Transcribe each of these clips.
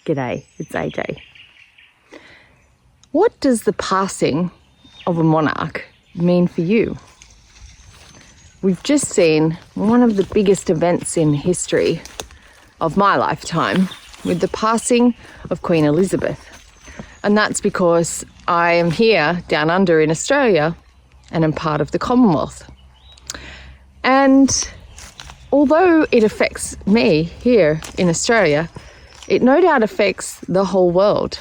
G'day, it's AJ. What does the passing of a monarch mean for you? We've just seen one of the biggest events in history of my lifetime with the passing of Queen Elizabeth. And that's because I am here down under in Australia and am part of the Commonwealth. And although it affects me here in Australia, it no doubt affects the whole world.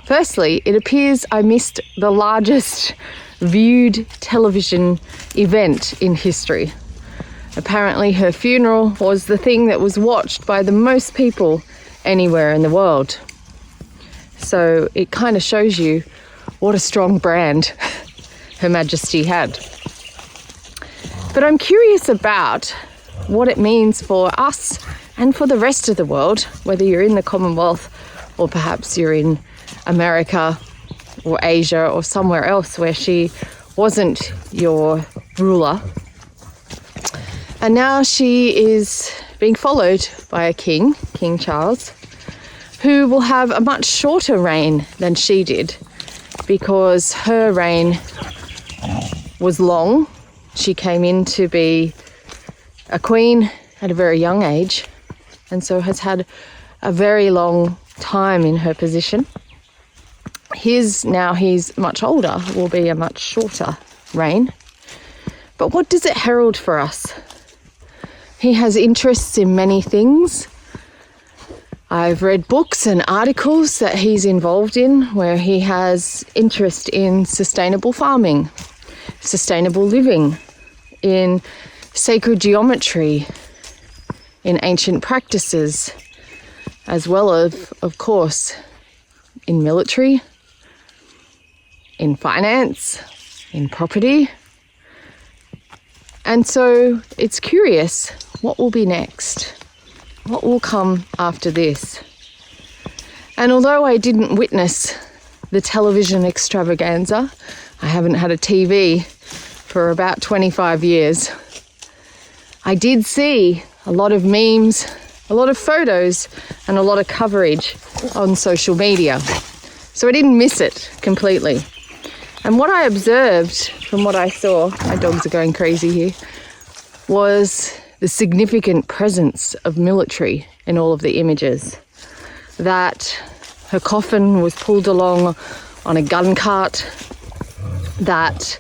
Firstly, it appears I missed the largest viewed television event in history. Apparently her funeral was the thing that was watched by the most people anywhere in the world. So it kind of shows you what a strong brand Her Majesty had. But I'm curious about what it means for us and for the rest of the world, whether you're in the Commonwealth or perhaps you're in America or Asia or somewhere else where she wasn't your ruler. And now she is being followed by a king, King Charles, who will have a much shorter reign than she did because her reign was long. She came in to be a queen at a very young age and so has had a very long time in her position. Now he's much older, will be a much shorter reign. But what does it herald for us? He has interests in many things. I've read books and articles that he's involved in where he has interest in sustainable farming, sustainable living, in sacred geometry, in ancient practices, as well as, of course, in military, in finance, in property. And so it's curious, what will be next? What will come after this? And although I didn't witness the television extravaganza, I haven't had a TV for about 25 years, I did see a lot of memes, a lot of photos, and a lot of coverage on social media. So I didn't miss it completely. And what I observed from what I saw, my dogs are going crazy here, was the significant presence of military in all of the images. That her coffin was pulled along on a gun cart, that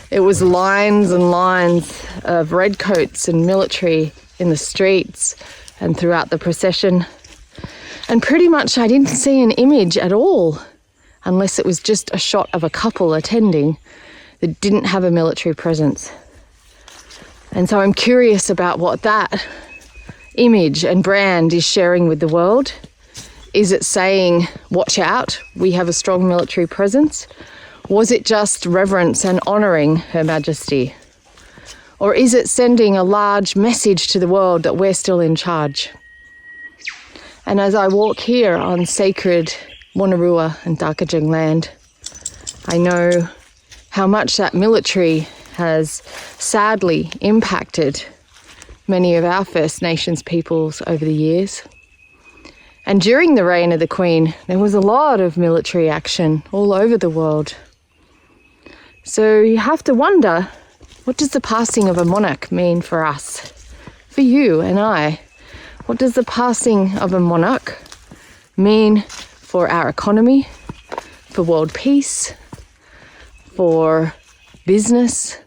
it was lines and lines of redcoats and military in the streets and throughout the procession. And pretty much I didn't see an image at all, unless it was just a shot of a couple attending that didn't have a military presence. And so I'm curious about what that image and brand is sharing with the world. Is it saying, watch out, we have a strong military presence? Was it just reverence and honouring Her Majesty? Or is it sending a large message to the world that we're still in charge? And as I walk here on sacred Wonnarua and Darkajung land, I know how much that military has sadly impacted many of our First Nations peoples over the years. And during the reign of the Queen, there was a lot of military action all over the world. So you have to wonder, what does the passing of a monarch mean for us, for you and I? What does the passing of a monarch mean for our economy, for world peace, for business,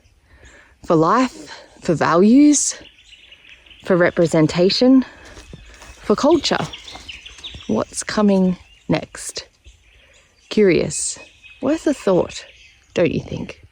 for life, for values, for representation, for culture? What's coming next? Curious. Worth a thought, don't you think?